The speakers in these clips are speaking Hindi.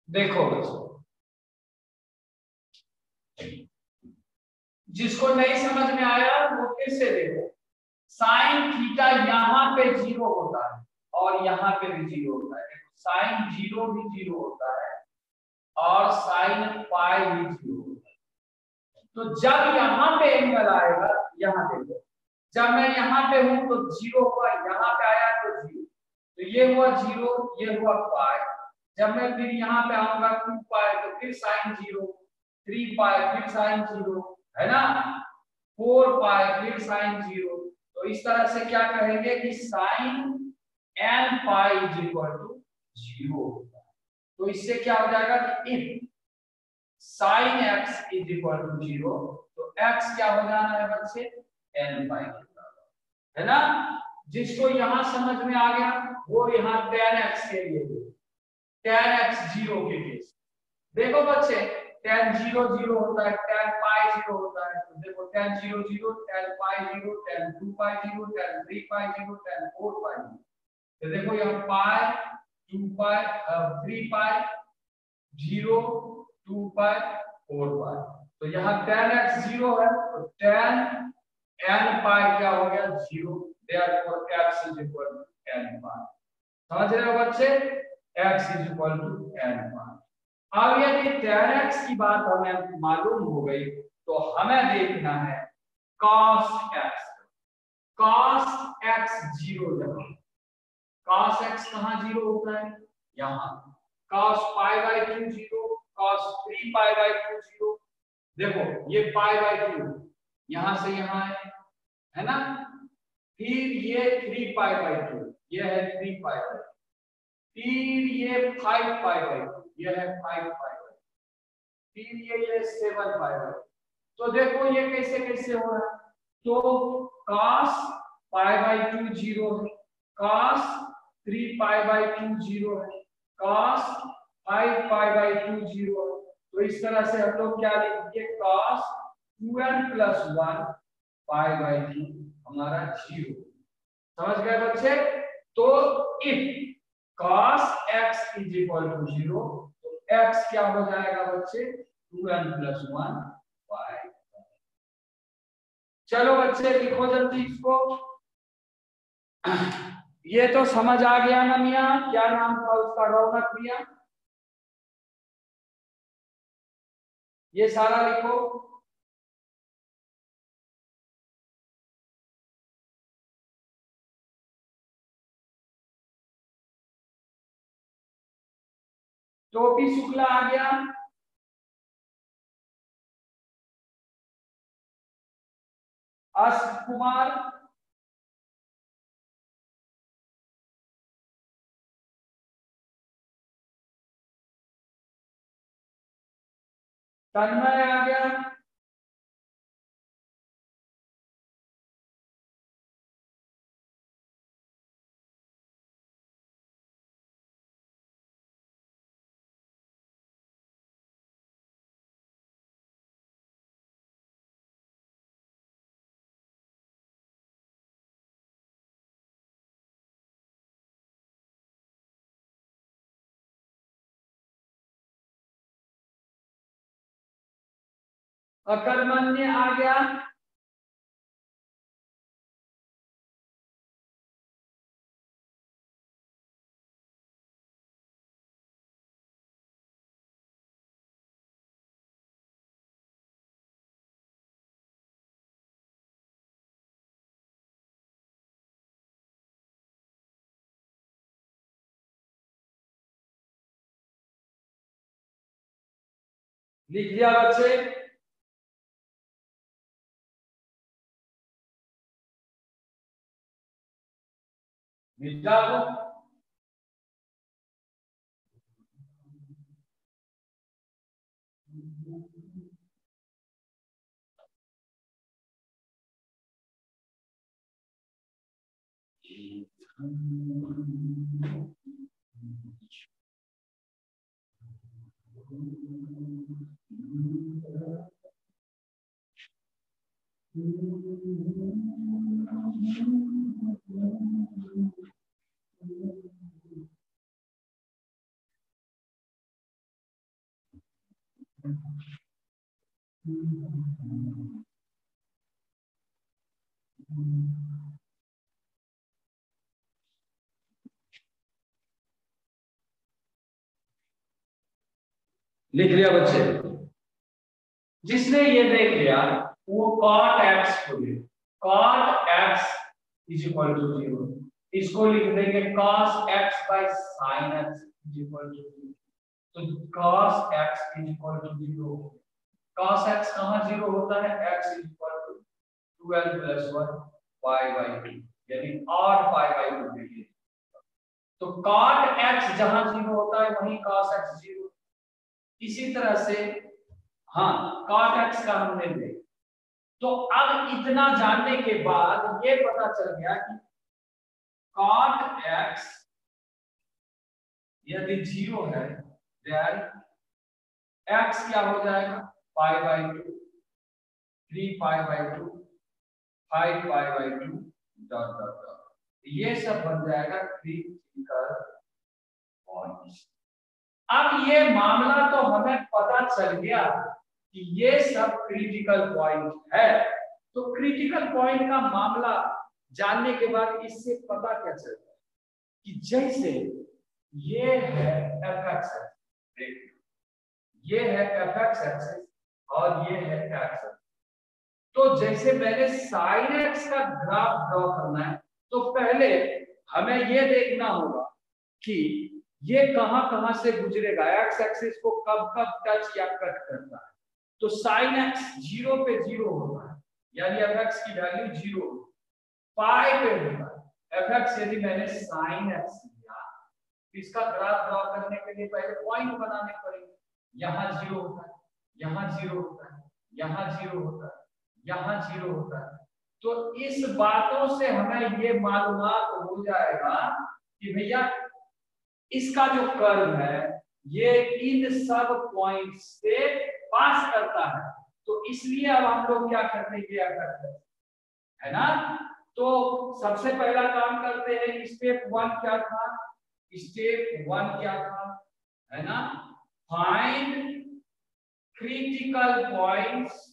देखो बच्चों, जिसको नहीं समझ में आया वो फिर से देखो। साइन थीटा यहाँ पे जीरो होता है और यहाँ पे भी जीरो होता है। साइन जीरो भी जीरो होता है और साइन पाई भी जीरो होता है। तो जब यहाँ पे एंगल आएगा, यहाँ देखो, जब मैं यहाँ पे हूं तो जीरो हुआ, यहाँ पे आया तो जीरो, तो ये हुआ जीरो, ये हुआ पाई। जब मैं फिर यहाँ पे आऊंगा 2 पाई तो फिर साइन जीरो, 3 पाई फिर साइन जीरो, है ना, 4 पाई फिर साइन जीरो। तो इस तरह से क्या कहेंगे कि sine n pi is equal to zero. तो इससे क्या हो जाएगा कि if sine x is equal to zero, तो x क्या हो जाना है बच्चे, n पाई, है ना। जिसको यहां समझ में आ गया वो यहाँ tan x के लिए, tan x जीरो के केस। देखो बच्चे, tan जीरो जीरो होता है, tan पाई जीरो होता है। तो देखो tan zero zero, tan pi zero, tan 2 pi zero, tan 3 pi zero, tan 4 pi zero. तो देखो यहाँ पाई 2 पाई 3 पाई जीरो, 2 पाई 4 पाई। तो यहाँ tan x जीरो है तो tan n पाई क्या हो गया, zero. Therefore x is equal to n pi. समझ रहे हो बच्चे, x is equal to n pi. अब यदि tan x की बात हमें मालूम हो गई तो हमें देखना है cos x। cos x zero, जहां cos x कहां जीरो होता है, यहां। cos pi by 2 zero, cos 3 pi by 2 zero. देखो ये पाई बाय 2 यहां से यहां है ना। फिर ये 3 पाई बाय 2, ये है 3 पाई बाय, फिर ये 5 पाई बाय 2, ये है 5 पाई बाय, फिर ये 7 पाई बाय। तो देखो ये कैसे कैसे हो रहा है। तो cos पाई बाय 2 जीरो है, cos 3 पाई बाय 2 जीरो है, cos 5 पाई बाय 2 जीरो है। तो इस तरह से हम लोग क्या लिखेंगे, cos 2n plus 1 pi by 2 हमारा जीरो। समझ गए बच्चे। तो if cos x is equal to zero, तो x क्या हो जाएगा बच्चे, 2n प्लस 1 पाई। चलो बच्चे लिखो जल्दी इसको। ये तो समझ आ गया ना मिया, क्या नाम था उसका, रौनक मिया। ये सारा लिखो। टोपी शुक्ला आ गया। अश्व कुमार, तन्मय आ गया, अकर्मण्य आ गया, लिख दिया बच्चे। मिटा दो। लिख लिया बच्चे? जिसने ये देख लिया वो cot x को ले, cot x is equal to 0, इसको लिख देंगे cos x by sin x is equal to 0। तो cos x is equal to 0, cos x कहां 0 होता है? x is equal to 12 plus 1 pi by 2, यानी और पाई बाय 2 के लिए। तो cot x जहां 0 होता है वहीं cos x 0। इसी तरह से हाँ cot x का हमने ले, तो अब इतना जानने के बाद ये पता चल गया कि cot x यदि 0 है देन x क्या हो जाएगा? पाई by 2, 3 pi by 2, 5 pi by 2 dot dot dot, ये सब बन जाएगा क्रिटिकल पॉइंट्स। अब ये मामला तो हमें पता चल गया कि ये सब क्रिटिकल पॉइंट है। तो क्रिटिकल पॉइंट का मामला जानने के बाद इससे पता क्या चलता है कि जैसे ये है fx एक्सिस, ये है fx एक्सिस और ये है x एक्सिस। तो जैसे मैंने sin x का ग्राफ ड्रॉ करना है तो पहले हमें ये देखना होगा कि ये कहां-कहां से गुजरेगा, x एक्सिस को कब-कब टच या कट करता है। तो sin x 0 पे 0 होता है, यानी fx की वैल्यू 0 पाई पे होता है। fx यदि मैंने sin x लिया तो इसका ग्राफ ड्रॉ करने के लिए पहले पॉइंट बनाने पड़ेंगे। यहां 0 होता है, यहां 0 होता है, यहां 0 होता है, यहां 0 होता है। तो इस बातों से हमें ये मालूमात हो जाएगा कि भैया इसका जो कर्व है ये इन सब पॉइंट से पास करता है। तो इसलिए अब हम लोग क्या करते हैं, है ना? तो सबसे पहला काम करते हैं, स्टेप 1 क्या था? स्टेप 1 क्या था, है ना? Find critical points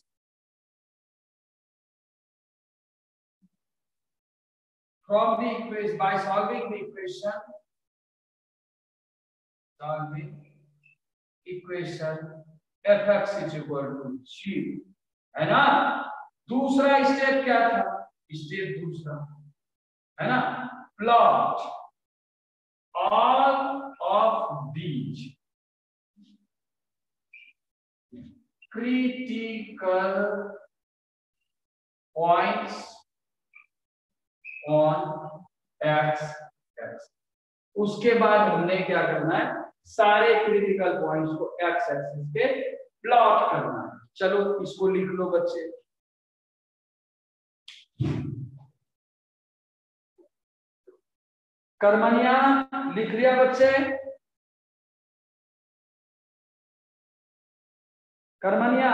from the equation by solving the equation fx is equal to 0, है ना? दूसरा स्टेप क्या था? स्टेप दूसरा है ना, plot all of these critical points on x axis. उसके बाद हमने क्या करना है, सारे क्रिटिकल पॉइंट्स को x एक्सिस पे प्लॉट करना है। चलो इसको लिख लो बच्चे। कर्मनिया लिख लिया बच्चे? कर्मनिया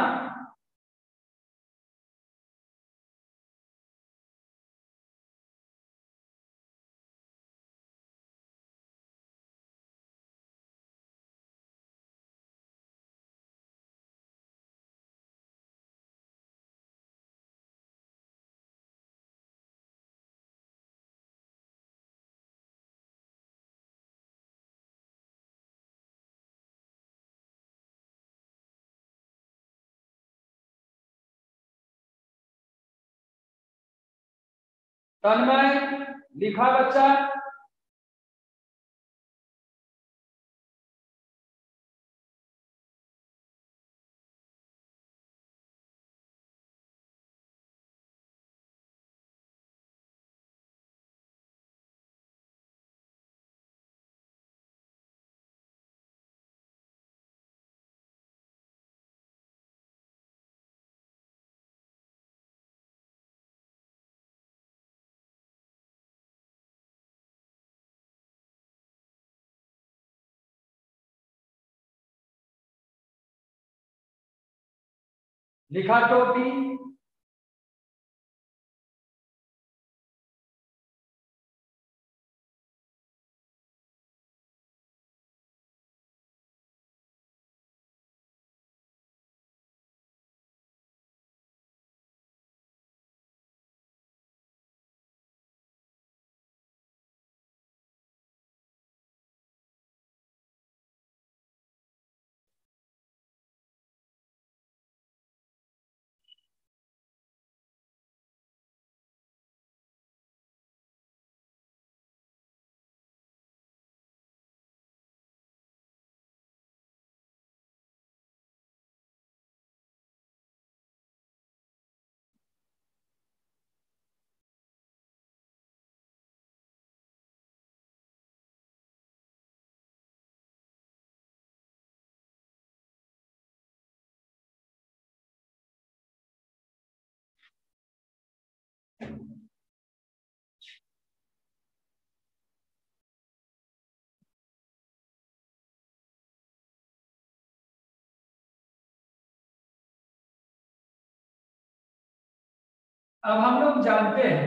तन्मय लिखा बच्चा? लिखा टोपी? अब हम लोग जानते हैं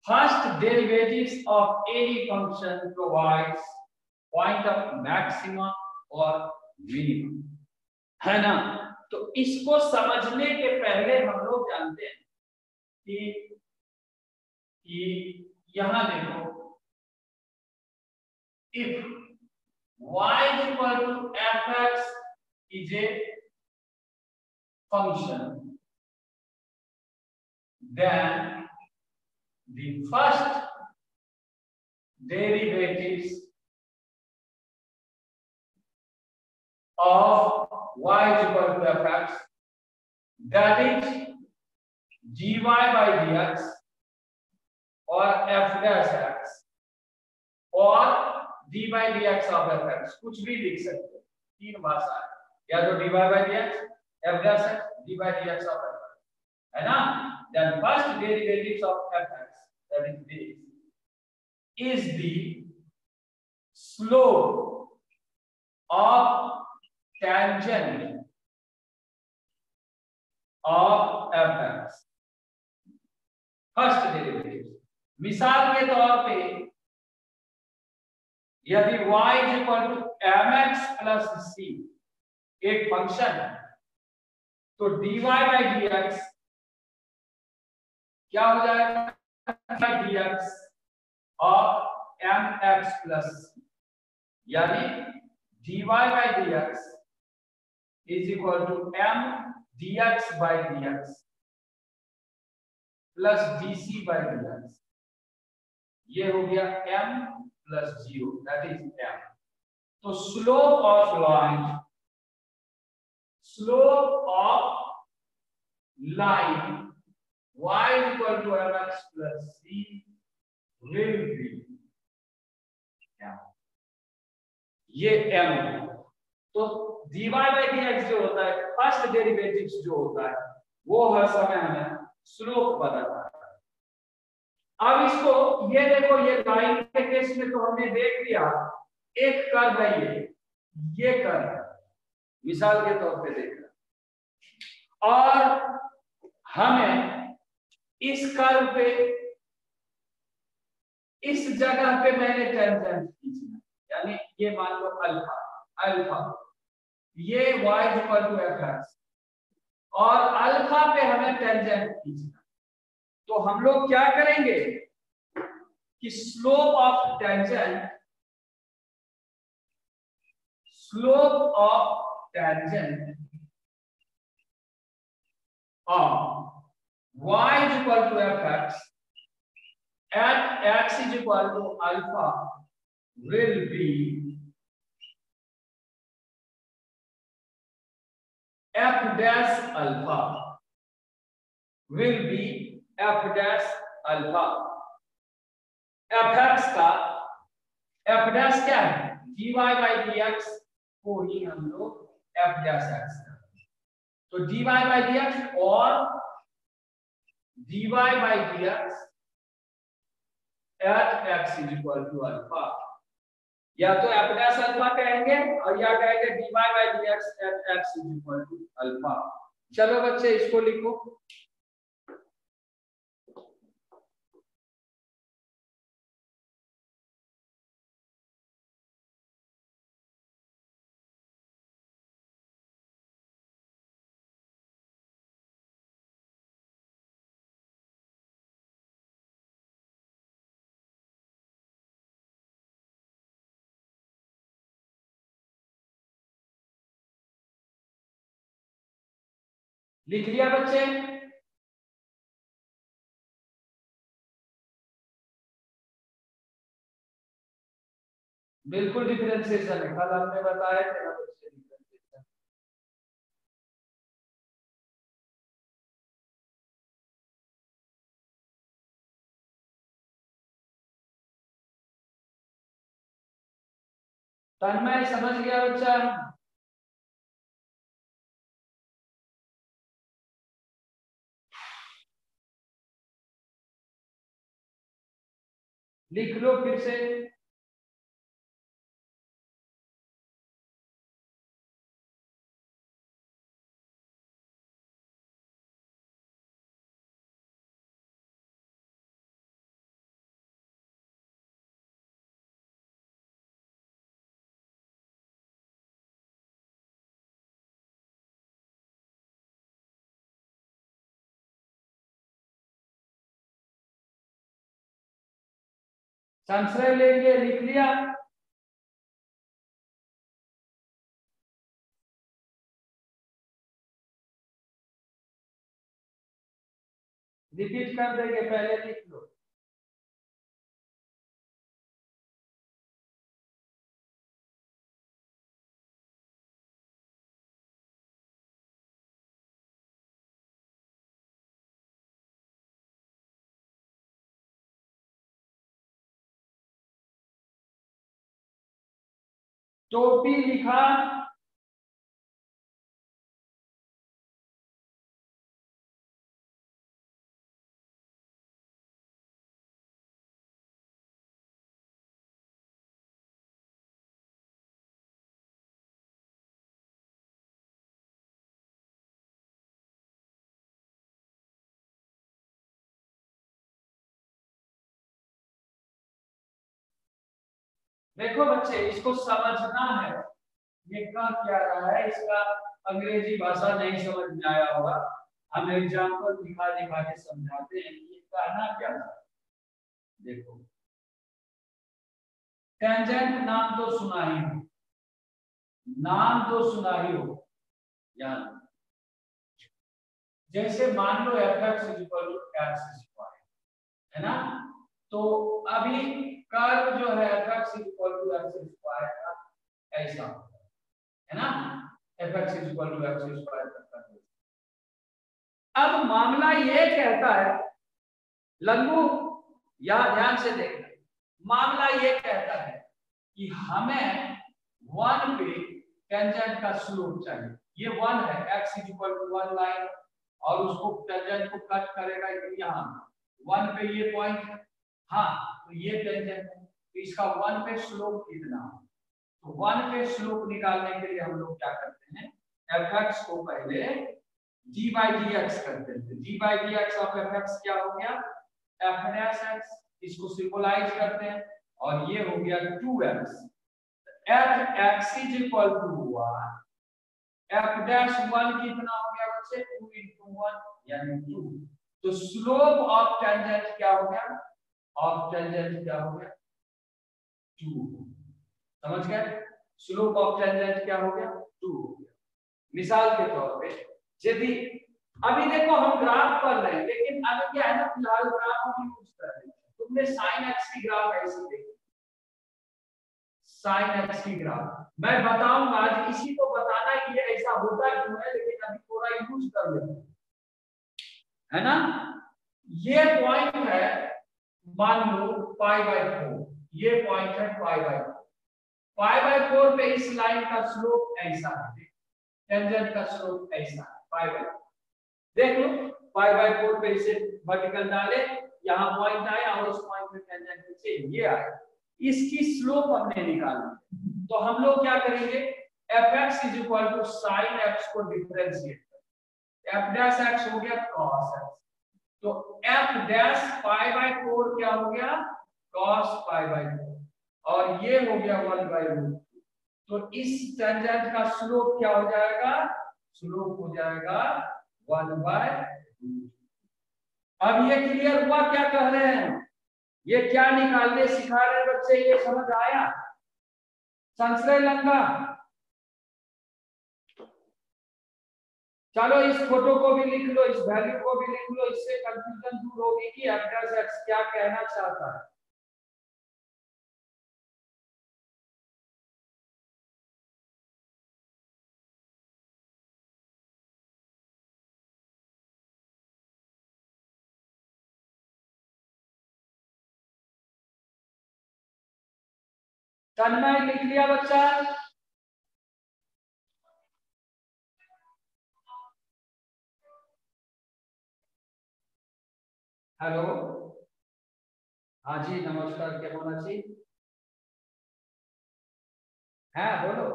first derivatives of any function provides point of maxima और मिनिमम, है ना। तो इसको समझने के पहले हम लोग जानते हैं कि यहां देखो, if y is equal to fx is a function, then the first derivatives of y is equal to fx, that is dy by dx or f dash x और dy by dx of fx, कुछ भी लिख सकते हैं, तीन भाषा है, या तो dy by dx, f dash x, dy by dx of fx, है ना। then first derivatives of fx, that is this, is the slope of tangent of fx, first derivative. मिसाल के तौर पे यदि y is equal to mx plus c एक फंक्शन है, तो dy by dx क्या हो जाएगा, dx और mx plus c, यानी dy by dx is equal to m dx by dx plus dc by dx, ये हो गया m plus 0, that is m। तो slope of line y is equal to mx plus c will be m, ये m है। तो dy by dx जो होता है, फर्स्ट डेरिवेटिव्स जो होता है, वो हर समय हमें स्लोप बताता है। अब इसको ये देखो, ये लाइन के केस में तो हमने देख लिया, एक कर्व है, ये कर्व है, मिसाल के तौर पे देख रहा, और हमें इस कर्व पे, इस जगह पे मैंने टेंजेंट खींचना, यानी ये मान लो अल्फा, अल्फा ये y इक्वल टू fx, और अल्फा पे हमें टेंजेंट खींचना। तो हम लोग क्या करेंगे कि slope of tangent of y is equal to fx at x is equal to alpha will be f dash alpha, will be f dash alpha। fx का f dash क्या है, dy by dx को ही हम लोग f dash x करते हैं। तो dy by dx और dy by dx at x is equal to alpha, या तो f dash alpha कहेंगे और या कहेंगे dy by dx at x is equal to alpha। चलो बच्चे इसको लिखो, लिख लिया बच्चे। बिल्कुल डिफरेंशिएशन है, कल हमने बताया था बच्चे डिफरेंशिएशन। तन्मय समझ गया बच्चा, लिख लो फिर से। संशय लेंगे, लिख लिया। रिपीट कर देंगे, पहले लिख लो। टोपी लिखा, देखो बच्चे इसको समझना है, ये कह क्या रहा है, इसका अंग्रेजी भाषा नहीं समझ में आया होगा, हम एग्जाम्पल दिखा दिखा के समझाते हैं कि ये कहना क्या था। देखो टेंजेंट नाम तो सुना ही हो, नाम तो सुना ही हो यार। जैसे मान लो f(x = x²) है ना, तो अभी कर्व जो है f(x = x² का ऐसा है ना, f(x = x²) का। अब मामला ये कहता है, लंबू यहां ध्यान से देखना, मामला ये कहता है कि हमें 1 पे टेंजेंट का स्लोप चाहिए। ये 1 है, x = 1 लाइन, और उसको टेंजेंट को कट करेगा यहाँ 1 पे, ये पॉइंट है। हाँ, तो ये टेंजेंट है, तो इसका 1 पे स्लोप कितना है? तो 1 पे स्लोप निकालने के लिए हम लोग क्या करते हैं, f(x) को पहले d/dx करते हैं। d/dx ऑफ f(x) क्या हो गया, f'(x), इसको सिंबलाइज करते हैं, और ये हो गया 2x। f(x) = 1, f'(1) कितना हो गया बच्चे, 2 × 1 यानी 2। तो स्लोप ऑफ टेंजेंट क्या हो गया, ऑफ टेंजेंट क्या हो गया, 2। समझ गए, स्लोप ऑफ टेंजेंट क्या हो गया, 2 हो गया। मिसाल के तौर पे यदि अभी देखो हम ग्राफ कर रहे हैं, लेकिन अभी क्या है ना, फिलहाल ग्राफ हम यूज कर रहे हैं। तुमने sin x की ग्राफ ऐसे देखी, sin x की ग्राफ मैं बताऊंगा आज, इसी को बताना कि ये ऐसा होता क्यों है, लेकिन अभी थोड़ा यूज कर लेते हैं, है ना। ये पॉइंट है, मान लो π/4, ये पॉइंट है π/4। π/4 पे इस लाइन का स्लोप ऐसा है, टेंजेंट का स्लोप ऐसा है, π/4। देख लो π/4 पे इसे वर्टिकल डाले, यहाँ पॉइंट आया और उस पॉइंट पे टेंजेंट से ये आया, इसकी स्लोप हमने निकाली। तो हम लोग क्या करेंगे, f(x) = sin x को डिफरेंशिएट करें, f'(x) हो गया cos x, तो f' π/4 क्या हो गया, cos π/4, और ये हो गया 1/√2। तो इस टेंजेंट का स्लोप क्या हो जाएगा, स्लोप हो जाएगा 1/√2। अब ये क्लियर हुआ क्या कह रहे हैं, ये क्या निकालने सिखा रहे बच्चे, ये समझ आया, संशय लंगा। चलो इस फोटो को भी लिख लो, इस वैल्यू को भी लिख लो, इससे कंफ्यूजन दूर होगी कि f'(x) क्या कहना चाहता है। तन्मय लिख लिया बच्चा, हेलो, हाँ जी नमस्कार, क्या होना चाहिए, है बोलो।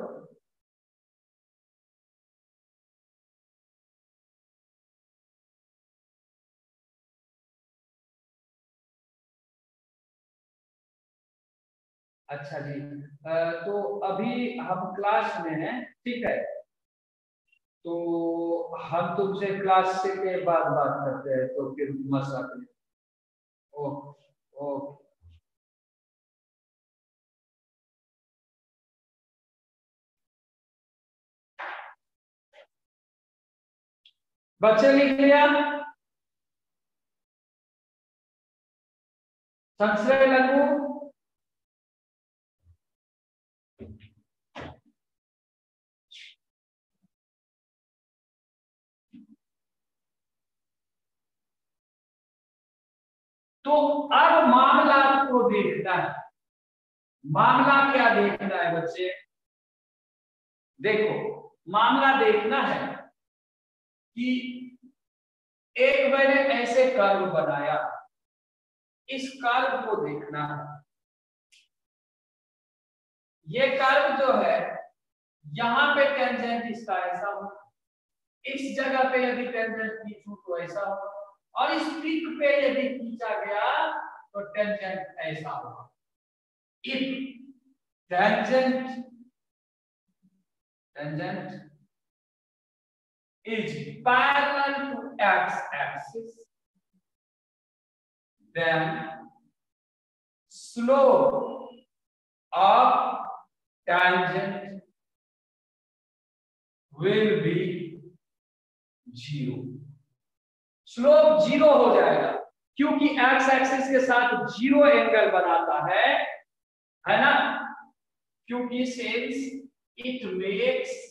अच्छा जी, तो अभी हम क्लास में हैं, ठीक है, तो हम तुमसे क्लास से के बाद बात करते हैं, तो फिर मसला। Okay okay. बच्चे लिख लिया? संशय लघु तो अब मामला को देखना है। मामला क्या देखना है बच्चे? देखो, मामला देखना है कि एक मैंने ऐसे कर्व बनाया, इस कर्व को देखना है। ये कर्व जो है, यहां पे टेंजेंट इसका ऐसा हो, इस जगह पे यदि टेंजेंट खींचूं तो ऐसा हो, और इस पीक पे यदि खींचा गया तो टेंजेंट ऐसा होगा। If tangent is parallel to x-axis, then slope of tangent will be 0। Slope 0 हो जाएगा क्योंकि एक्स एक्सिस के साथ 0 एंगल बनाता है ना? क्योंकि since it makes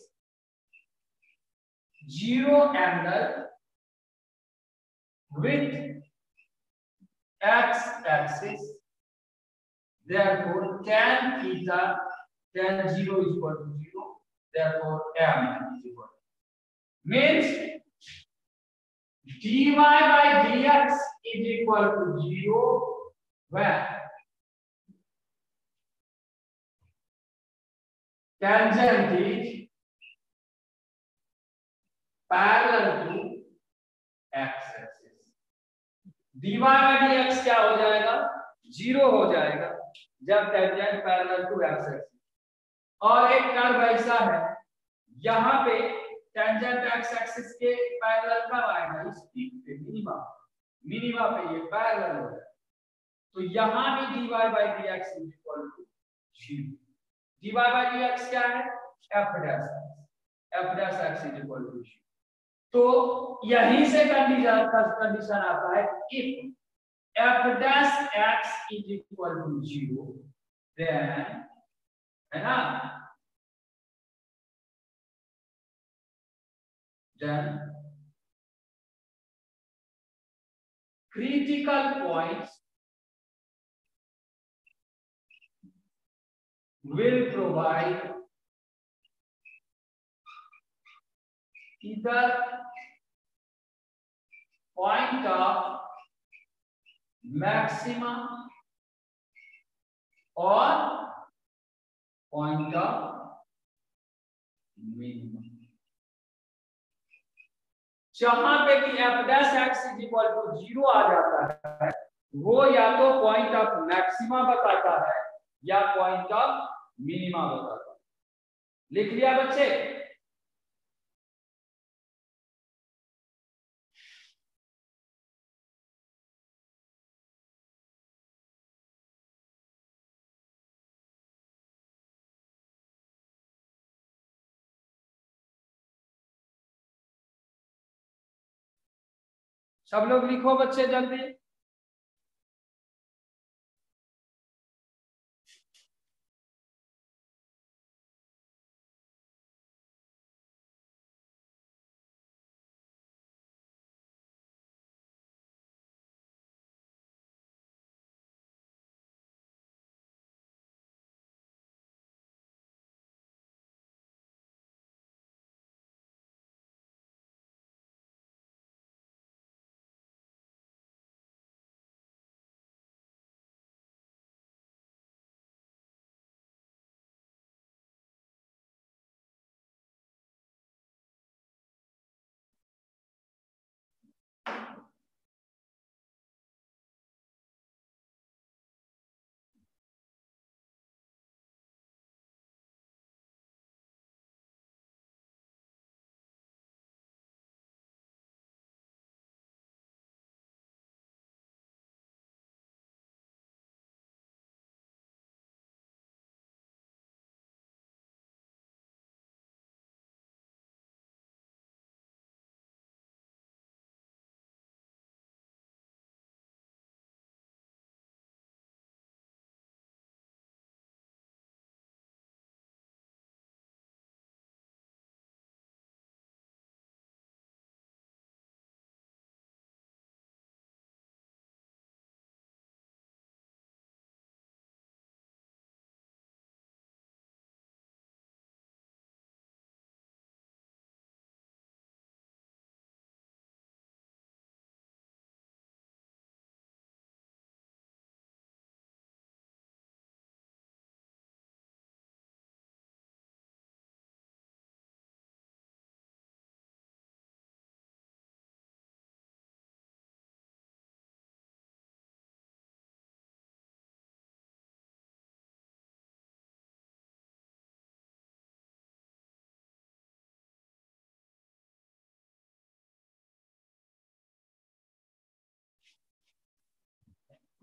0 angle with x axis, therefore tan theta tan 0 is equal to 0, therefore m is equal to, means dy by dx is equal to 0 when tangent is parallel to x axis। dy by dx क्या हो जाएगा? 0 हो जाएगा जब tangent parallel to X axis. और एक कर्व ऐसा है, यहां पे टेंजेंट एक्स एक्सिस के पैरेलल कब आएगा? इस पीक पे, मिनिमा मिनिमा पे ये पैरेलल हो जाएगा। तो यहां भी dy by dx is equal to 0। dy by dx क्या है? f dash x is equal to 0। तो यहीं से कंडीशन आता है, if f dash x is equal to 0, then, है ना, then critical points will provide either point of maxima or point of minimum। जहां पे कि f dash x is equal to 0 आ जाता है, वो या तो पॉइंट ऑफ मैक्सिमा बताता है या पॉइंट ऑफ मिनिमा बताता है। लिख लिया बच्चे? सब लोग लिखो बच्चे जल्दी।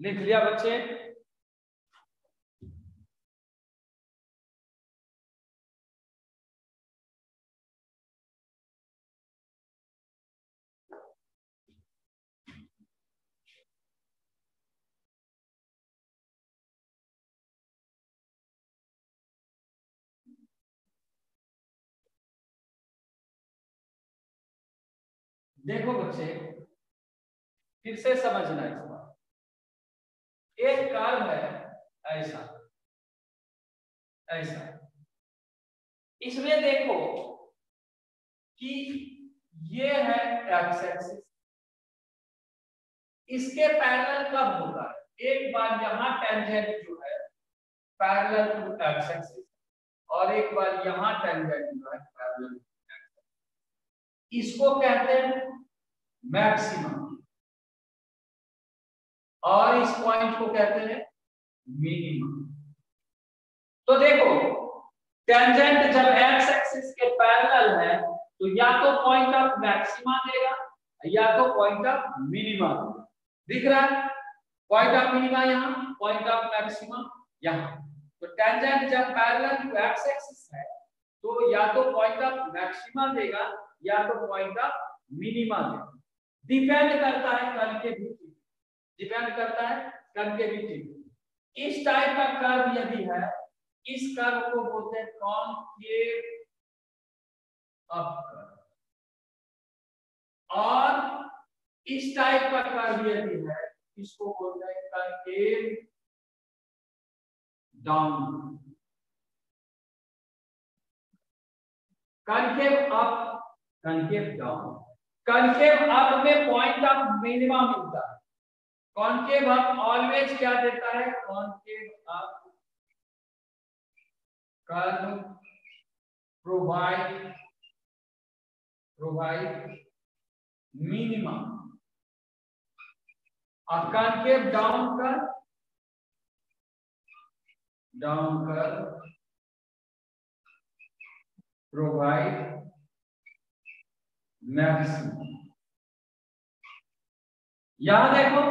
लिख लिया बच्चे? देखो बच्चे, फिर से समझना इस बात। एक कर्व है ऐसा ऐसा, इसमें देखो कि ये है एक्स एक्सिस, इसके पैरेलल कब होता है? एक बार यहां टेंजेंट जो है पैरेलल टू एक्स एक्सिस, और एक बार यहां टेंजेंट जो है पैरेलल टू एक्स एक्सिस। इसको कहते हैं मैक्सिमम, और इस पॉइंट को कहते हैं मिनिमम। तो देखो, टेंजेंट जब एक्स एक्सिस के पैरेलल है तो या तो पॉइंट ऑफ मैक्सिमा देगा या तो पॉइंट ऑफ मिनिमा। दिख रहा है? पॉइंट ऑफ मिनिमा यहाँ, पॉइंट ऑफ मैक्सिमा यहाँ। तो टेंजेंट जब पैरेलल टू एक्स एक्सिस है तो या तो पॉइंट ऑफ मैक्सिमा देगा या तो पॉइंट ऑफ मिनिमा देगा। डिपेंड करता है कनकेविटी, डिपेंड करता है कनकेविटी। इस टाइप का कर्व यदि है, इस कर्व को बोलते हैं कॉनकेव अप कर्व, और इस टाइप का कर्व यदि है इसको बोलते हैं concave down. Concave up, concave down. Concave up में पॉइंट ऑफ मिनिमा मिलता है, कॉनकेव अप ऑलवेज क्या देता है? Concave up curve provide minimum, और concave down curve provide maximum. यहां देखो,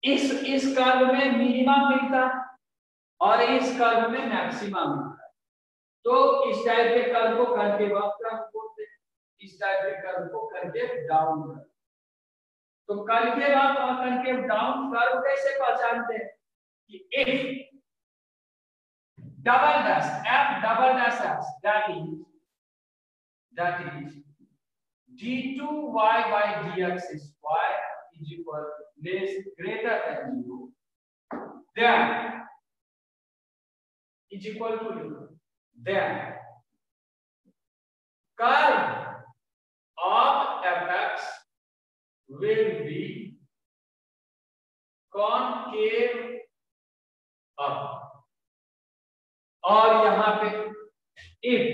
इस कर्व में मिनिमा मिलता है और इस कर्व में मैक्सिमा मिलता है। तो इस टाइप के कर्व को कनकेव अप कर्व बोलते हैं, इस टाइप के कर्व को कनकेव डाउन कर्व। तो कनकेव अप और कनकेव डाउन कर्व कैसे पहचानते हैं? कि if double dash f double dash x, that is d2y by dx square is equal less greater than 0, then is equal to 0, then curve of fx will be concave up। और यहां पे if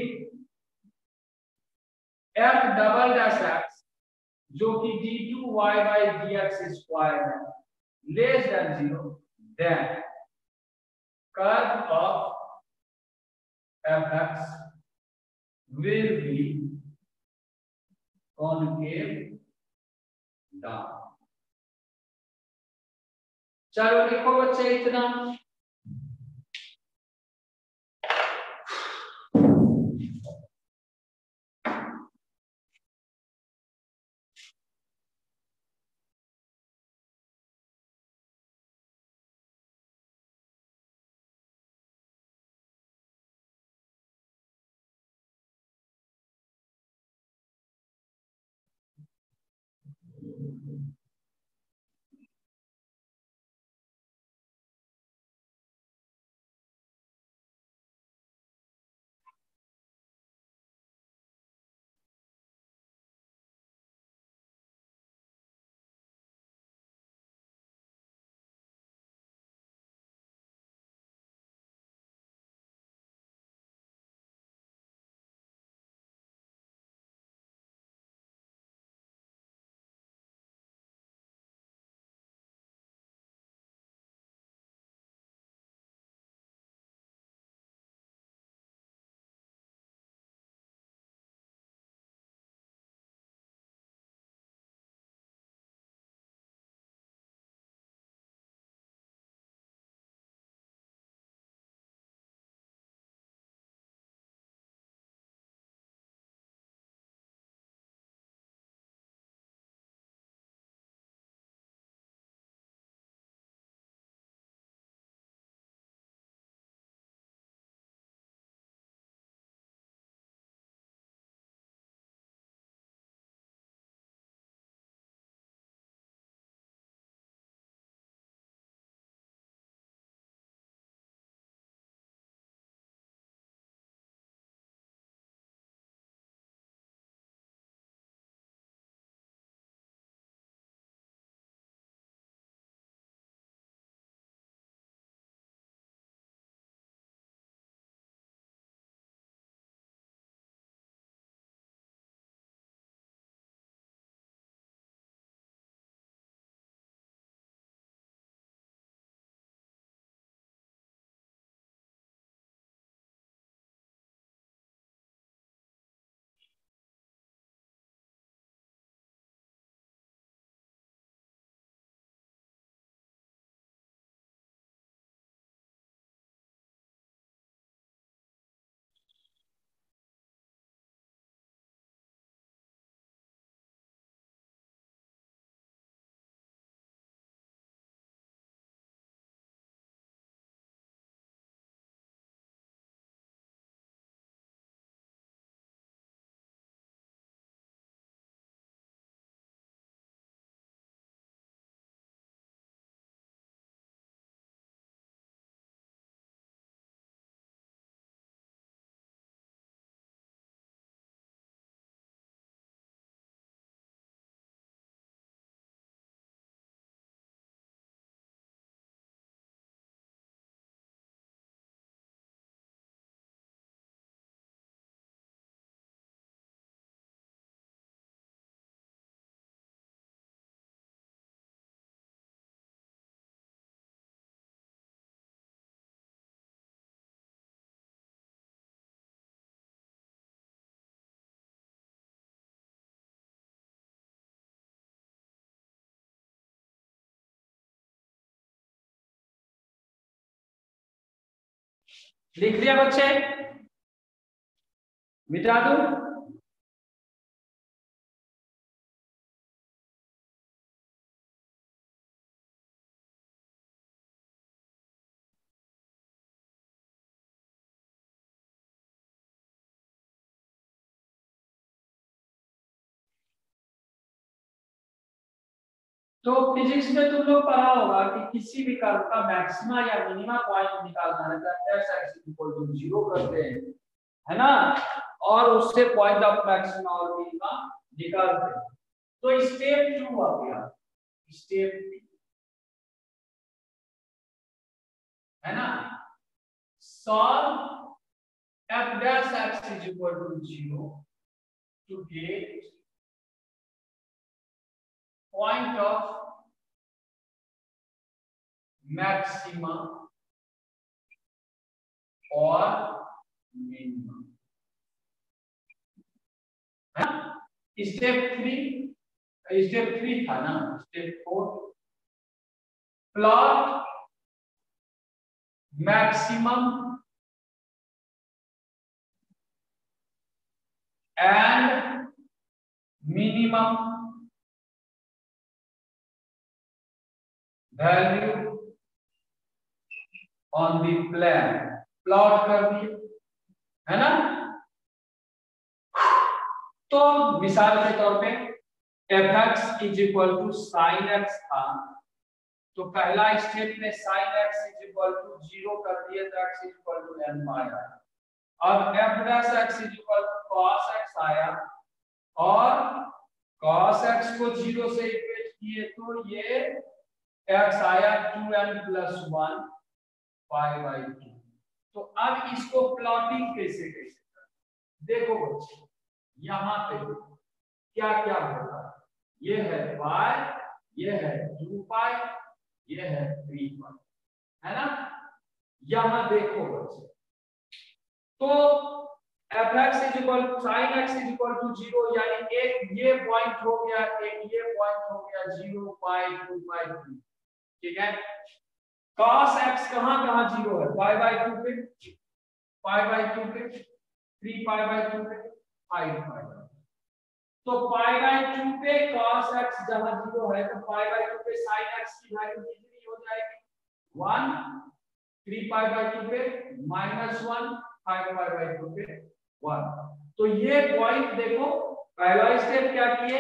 f double dash x जो कि d2y by dx स्क्वायर है less than 0, then curve of fx will be concave down। चलो लिखो बच्चे इतना। लिख लिया बच्चे, मिटा दो। तो फिजिक्स में तुम लोग पढ़ा होगा कि किसी भी कर्व का मैक्सिमा या मिनिमा पॉइंट निकालना है तो x इक्वल टू 0 करते हैं, है ना, और उससे पॉइंट ऑफ मैक्सिमा और मिनिमा निकालते हैं। तो स्टेप 2 आ गया, स्टेप 2 है ना, solve f dash x is equal to 0 to get point of maxima और मिनिमम, है ना। स्टेप 3 था ना, step 4 plot maximum and minimum value on the plan, plot कर दिए, है ना। तो मिसाल के तौर पे fx is equal to sine X था, तो पहला स्टेप में sine X is equal to 0 कर दिए तो x is equal to n आया। अब f dash x is equal to cos x आया और cos x को 0 से इक्वेट किए तो ये x आया 2n + 1 पाई बाई 2। तो अब इसको प्लॉटिंग कैसे कैसे करें, देखो बच्चे यहाँ पे क्या क्या होगा, ये है पाई, ये है 2 पाई, ये है 3 पाई, है ना। यहां देखो बच्चे, तो fx is equal to sin x is equal to 0, यानी एक ये पॉइंट हो गया, एक ये पॉइंट हो गया, 0 पाई 2 पाई 3, ठीक है। cos x कहां कहां 0 है, पाई बाई 2 पे, पाई बाई 2 पे, 3 पाई बाई 2 पे, 5 पाई बाई, तो पाई बाई 2 पे cos x जहां 0 है तो पाई बाई 2 पे sin x की वैल्यू कितनी हो जाएगी 1, 3 पाई बाई 2 पे -1, 5 पाई बाई 2 पे 1। तो ये पॉइंट देखो, पहला स्टेप क्या किए,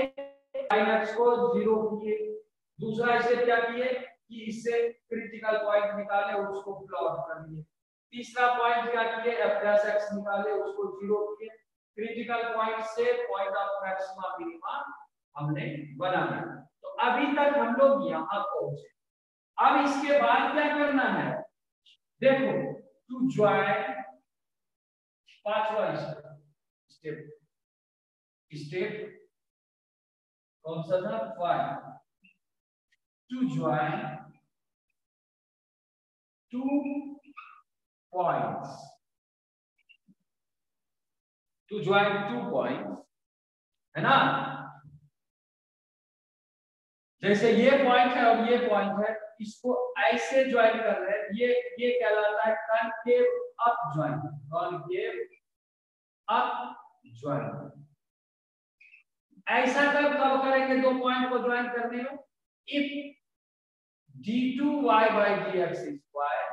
sin x को 0 किए, दूसरा स्टेप क्या किए कि इससे क्रिटिकल पॉइंट निकाले उसको प्लॉट कर दिए, तीसरा पॉइंट क्या किए f प्लस x निकाले उसको 0 किए, क्रिटिकल पॉइंट से पॉइंट ऑफ मैक्सिमा मिनिमा हमने बना लिया। तो अभी तक हम लोग यहां पहुंचे, अब इसके बाद क्या करना है, देखो टू ज्वाइन, पांचवा स्टेप, स्टेप कौन सा था, 5, to join 2 points, to join 2 points, है ना। जैसे ये पॉइंट है और ये पॉइंट है, इसको ऐसे ज्वाइन कर रहे हैं, ये कहलाता है concave up join, concave up join. ऐसा कब करेंगे दो पॉइंट को ज्वाइन करने में, if d2y by dx square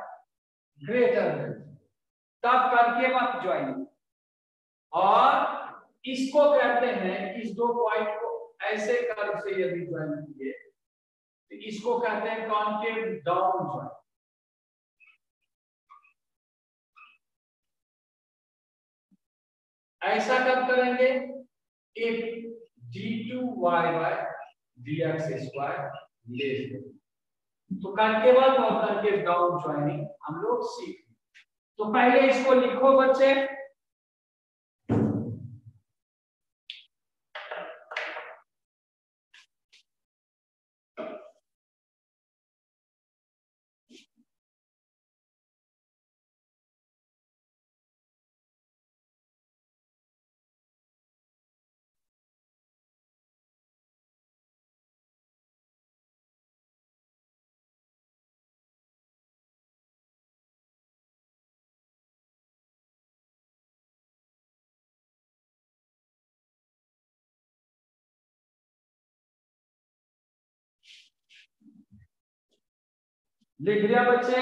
greater than, तब कॉनकेव अप ज्वाइन। और इसको कहते हैं, इस दो पॉइंट को ऐसे कर्व से यदि ज्वाइन किए तो इसको कहते हैं कॉनकेव डाउन ज्वाइन। ऐसा कब करेंगे, if d2y by dx square less than, तो कॉनकेव अप और कॉनकेव डाउन ज्वाइनिंग हम लोग सीख। तो पहले इसको लिखो बच्चे, लिख लिया बच्चे?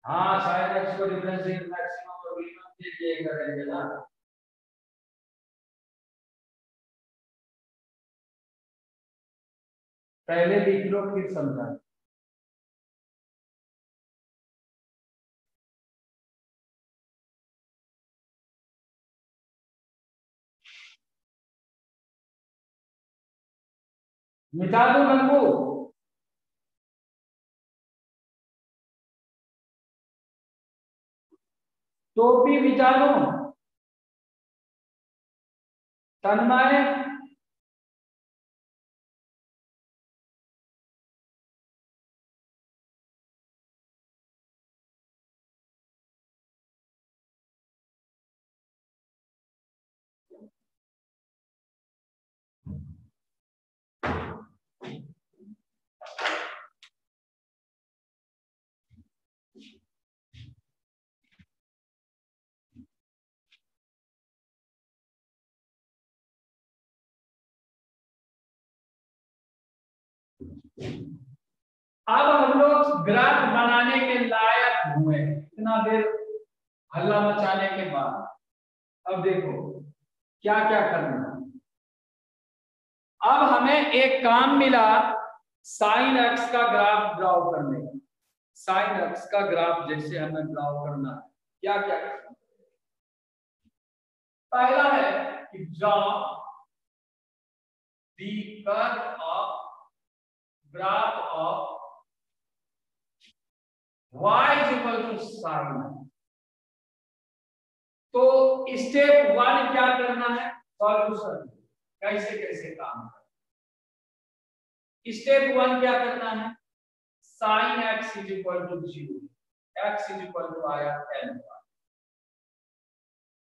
हाँ, शायद एक्स को डिफरेंशिएट मैक्सिमम और मिनिमम के लिए करेंगे ना। पहले लिख लो फिर समझा। मिटा दो गंगू। टोपी मिटा दो। तन्मय अब हम लोग ग्राफ बनाने के लायक हुए इतना देर हल्ला मचाने के बाद। अब देखो क्या क्या करना। अब हमें एक काम मिला साइन एक्स का ग्राफ ड्रॉ करने का। साइन एक्स का ग्राफ जैसे हमें ड्रॉ करना है, क्या क्या करना? पहला है कि draw the curve of graph of y is equal to sin। तो स्टेप 1 क्या करना है? सॉल्यूशन कैसे कैसे काम कर। स्टेप 1 क्या करना है? sin x is equal to 0, x is equal to आया n।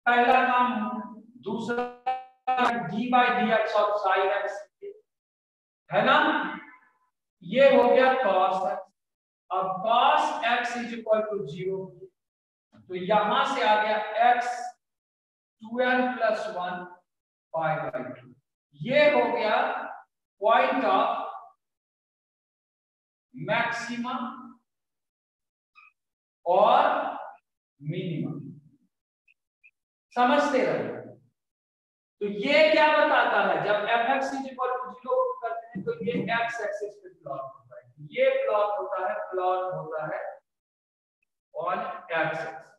पहला काम। दूसरा d by dx of sin x है ना, ये हो गया cos x। अब cos x is equal to 0, तो यहां से आ गया x 2n plus 1 pi by 2। ये हो गया पॉइंट ऑफ मैक्सिमम और मिनिमम। समझते रहे। तो ये क्या बताता है? जब fx is equal to 0 करते हैं तो ये x एक्सिस पे प्लॉट होता है। ये प्लॉट होता है ऑन x एक्सिस,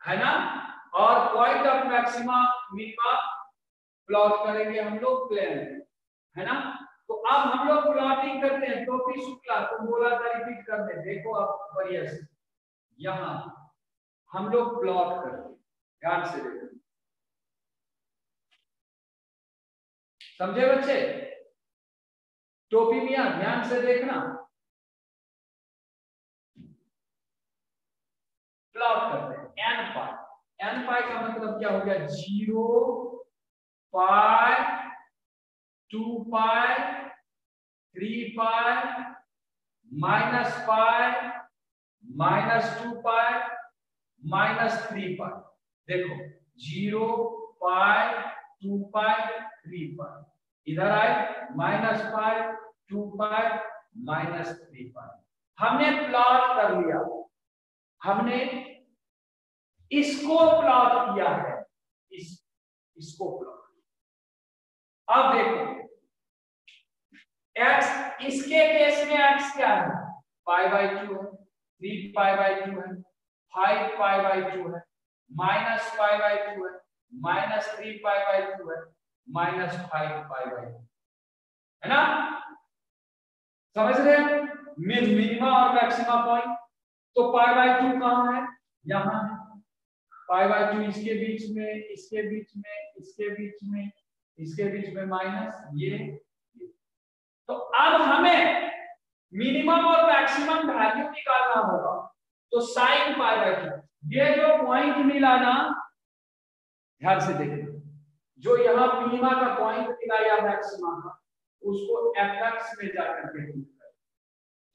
है ना। और point of maxima minima plot करेंगे हम लोग प्लेन, है ना। तो अब हम लोग प्लॉटिंग करते हैं। टोपी शुक्ला तुम बोला था रिपीट कर दे। देखो अब बढ़िया से यहां हम लोग प्लॉट करते हैं, ध्यान से देखो। समझे बच्चे? टोपी मियां ध्यान से देखना। प्लॉट करते हैं n पाई। n पाई का मतलब क्या हो गया? 0 पाई 2 पाई 3 pi minus pi minus 2 pi minus 3 पाई। देखो 0 पाई 2 पाई 3 पाई, इधर आए माइनस पाई 2 पाई माइनस 3 पाई। हमने प्लॉट कर लिया। हमने इसको प्लॉट किया है, इसको प्लॉट। अब देखो x, इसके केस में x क्या है? पाई बाई 2 है, 3 पाई बाई 2 है, 5 पाई बाई 2 है, माइनस पाई बाई 2 है, माइनस 3 पाई बाई 2 है, माइनस 5 पाई बाई 2 है ना। समझ रहे हैं? मिनिमा और मैक्सिमा पॉइंट। तो पाई बाई 2 कहां है? यहां है। पाई बाई 2 इसके बीच में, इसके बीच में, इसके बीच में, इसके बीच में माइनस ये। तो अब हमें मिनिमम और मैक्सिमम वैल्यू निकालना होगा। तो साइन पाई बाई 2, ये जो पॉइंट मिला ना, ध्यान से देखना, जो यहाँ मिनिमा का पॉइंट मिला या मैक्सिमा का, उसको fx में जाकर के लिखना है।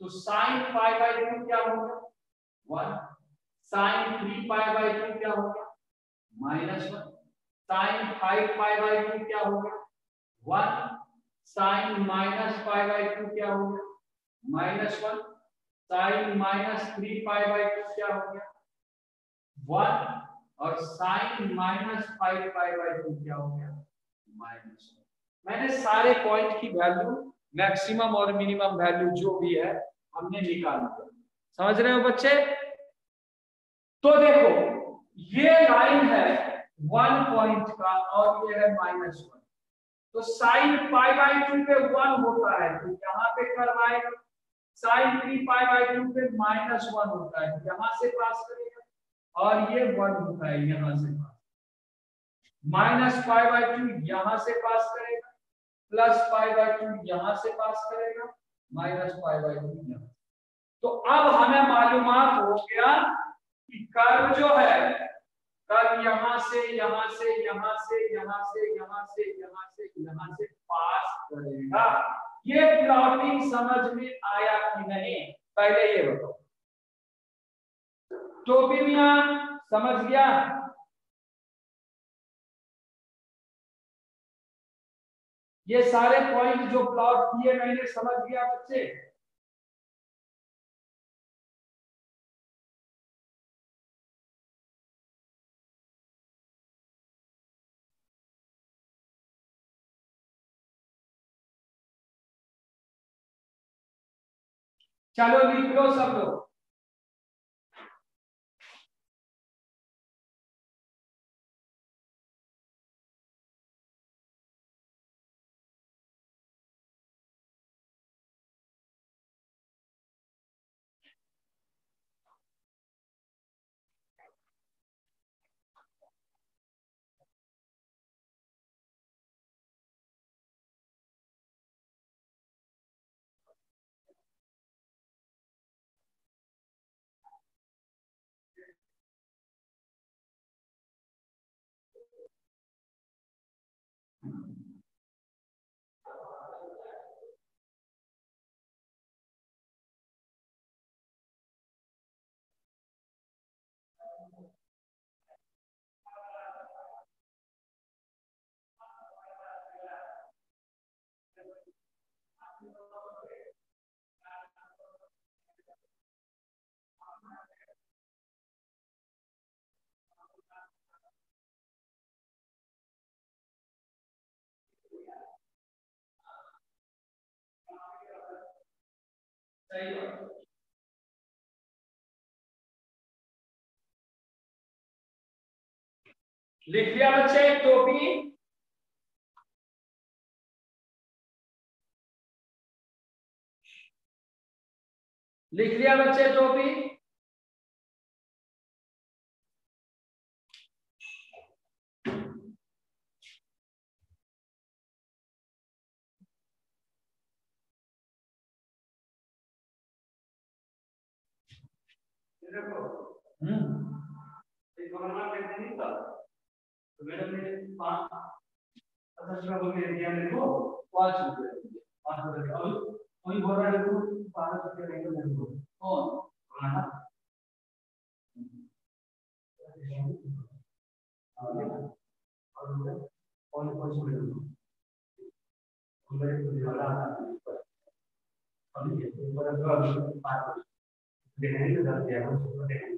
तो साइन पाई बाई 2 क्या होगा? 1। साइन 3 पाई बाई 2 क्या होगा? -1 साइन 5π/2 क्या हो गया 1 साइन -π/2 क्या हो गया -1 साइन -3π/2 क्या हो गया 1 और साइन -5π/2 क्या हो गया -1। मैंने सारे पॉइंट की वैल्यू मैक्सिमम और मिनिमम वैल्यू जो भी है हमने निकाल दिया। समझ रहे हो बच्चे? तो देखो ये लाइन है 1 पॉइंट का और ये है -1, तो साइन π/2 पे 1 होता है तो यहाँ पे कर्व आएगा, साइन 3π/2 पे -1 होता है तो यहाँ से पास करेगा, और ये 1 होता है यहाँ से पास, -π/2 यहाँ से पास करेगा, +π/2 यहाँ से पास करेगा, -π/2 यहाँ। तो अब हमें मालूमात हो गया कि कर्व जो है कर्व यहाँ से यहाँ से यहाँ से यहाँ से यहाँ से यहाँ से यहाँ से पास करेगा। ये प्लॉटिंग समझ में आया कि नहीं पहले ये बताओ। तो भी मियां समझ गया? ये सारे पॉइंट जो प्लॉट किए मैंने समझ गया बच्चे? चलो लिख लो सब लोग। सही बात। लिख लिया बच्चे? तो भी लिख लिया बच्चे? तो भी देखो एक गवर्नमेंट कहते नहीं था तो मैडम ने 5 बोल के दिया मेरे को 5 रुपए 5 रुपए और कोई बोल रहा है देखो 5 रुपए रहेंगे मेरे को कौन हाँ और कौन से मेरे को मेरे को दिवाला हम ये ऊपर 5 देने के दर दिया उसको देना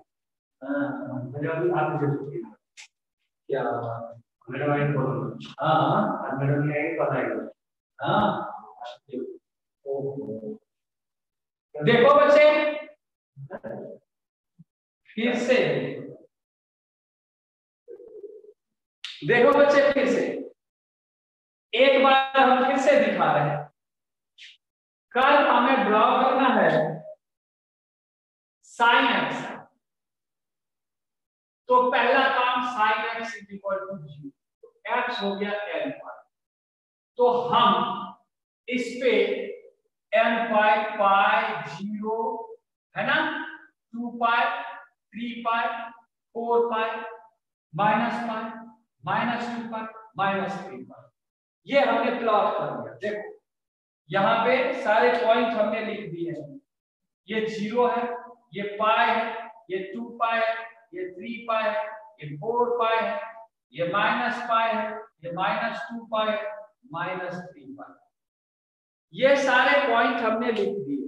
हां मुझे अभी आप मुझे क्या मैडम आई बोल हां मैडम ने यही बताया हां देखो बच्चे फिर से देखो बच्चे फिर से एक बार हम फिर से दिखा रहे हैं। कल हमें ड्रॉ करना है साइन एक्स, तो पहला काम sine X is equal to 0, तो एक्स हो गया n पाई, तो हम इस पे n पाई पाई 0 है ना 2 पाई 3 पाई 4 पाई -2 पाई -3 पाई ये हमने प्लॉट कर दिया। देखो यहाँ पे सारे पॉइंट हमने लिख दिए हैं, ये 0 है, ये पाई है, ये 2 पाई है, ये 3 पाई है, ये 4 पाई है, ये माइनस पाई है, ये माइनस 2 पाई है, माइनस 3 पाई। ये सारे पॉइंट हमने लिख दिए।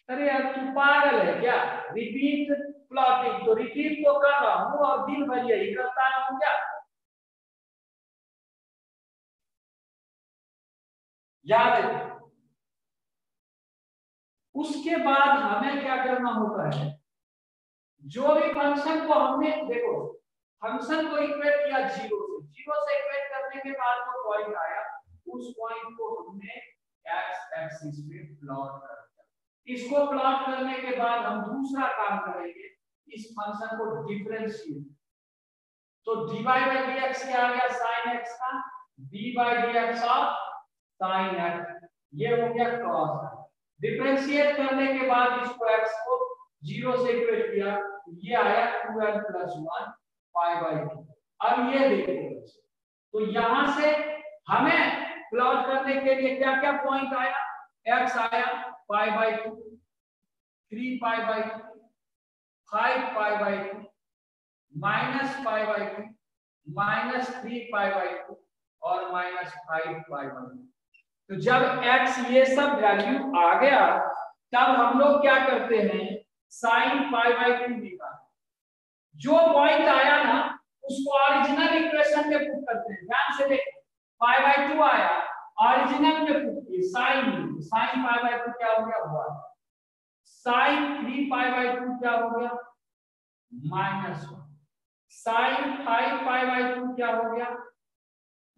अरे यार तू पागल है क्या? रिपीट प्लॉटिंग तो रिपीट तो कर रहा हूं और दिन भर यही करता रहूं क्या? याद है। उसके बाद हमें क्या करना होता है, जो भी फंक्शन को हमने देखो फंक्शन को इक्वेट किया जीरो से इक्वेट करने के बाद जो पॉइंट आया उस पॉइंट को हमने एक्स एक्सिस पे प्लॉट कर दिया। इसको प्लॉट करने के बाद हम दूसरा काम करेंगे, इस फंक्शन को डिफरेंशिएट। तो dy बाई dx क्या आ गया sin x का, d by dx of sin x, ये हो गया cos x। डिफरेंशिएट करने के बाद इसको x को 0 से इक्वेट किया, ये आया 2n + 1 पाई बाई 2। अब ये देखो तो यहां से हमें प्लॉट करने के लिए क्या क्या पॉइंट आया, x आया pi by 2, 3 pi by 2, 5 pi by 2, minus pi by 2, minus 3 pi by 2 और माइनस 5 पाई बाई 2। तो जब x ये सब वैल्यू आ गया तब हम लोग क्या करते हैं, साइन पाई बाई 2 निकाल। जो पॉइंट आया ना उसको ओरिजिनल इक्वेशन में पुट करते हैं। ध्यान से देखो पाई बाई 2 आया, ओरिजिनल में पुट किए साइन, साइन पाई बाई 2 क्या हो गया 1, साइन 3 पाई बाई 2 क्या हो गया -1, साइन 5 पाई बाई 2 क्या हो गया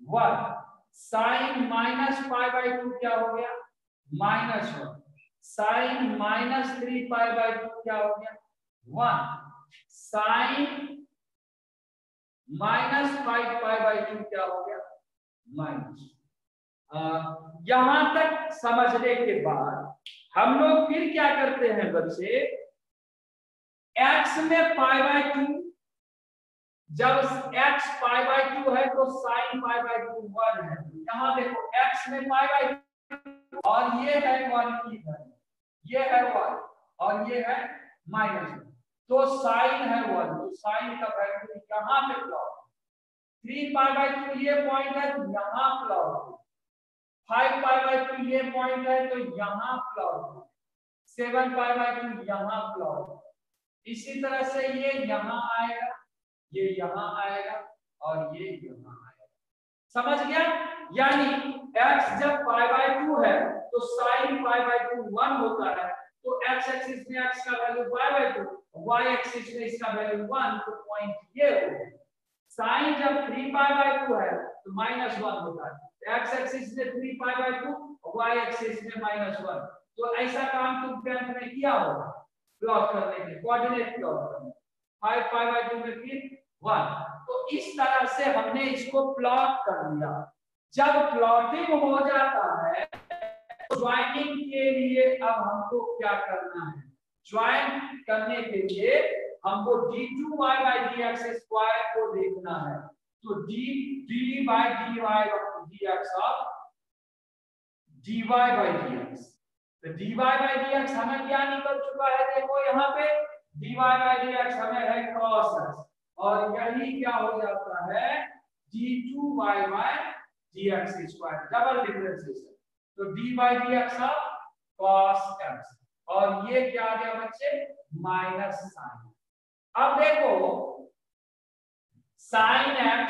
1, साइन माइनस पाई बाई 2 क्या हो गया -1, साइन -3 पाई बाई 2 क्या हो गया 1, साइन -5 पाई बाई 2 क्या हो गया माइनस। यहां तक समझने के बाद हम लोग फिर क्या करते हैं बच्चे, x में पाई बाई 2, जब x पाई बाई 2 है तो साइन पाई बाई 2 1 है। यहां देखो x में पाई बाई 2 और ये है 1 की वैल्यू, ये है 1 और ये है -1, तो साइन है 1, तो साइन का वैल्यू यहां पे प्लॉट, 3 पाई बाई 2 ये पॉइंट है तो यहां प्लॉट, 5 पाई बाई 2 ये पॉइंट है तो यहां प्लॉट, 7 पाई बाई 2 यहां प्लॉट। इसी तरह से ये यहां आएगा, ये यहां आएगा और ये यहां आएगा। समझ गया? यानी x जब पाई बाई 2 है तो sin पाई बाई 2 1 होता है, तो x एक्सिस में x का value pi by 2, y axis में इसका वैल्यू 1, तो पॉइंट ये हो। sin जब 3 पाई बाई 2 है तो -1 होता है, x एक्सिस में 3 पाई बाई 2, y एक्सिस में -1। तो ऐसा काम तुम 10th में किया होगा प्लॉट करने के, कोऑर्डिनेट प्लॉट करने, 5 पाई बाई 2 में फिर 1। तो इस तरह से हमने इसको प्लॉट कर लिया। जब प्लॉटिंग हो जाता है तो ज्वाइनिंग के लिए अब हमको क्या करना है, ज्वाइन करने के लिए हमको d2y बाई dx स्क्वायर को देखना है। तो d by dx of dy by dx, तो dy बाई dx हमें क्या निकल चुका है, देखो यहाँ पे dy बाई dx हमें है cos x, और यही क्या हो जाता है d2y by dx square, double differentiation, तो d by dx of cos x, और ये क्या आ गया बच्चे माइनस साइन। अब देखो sine x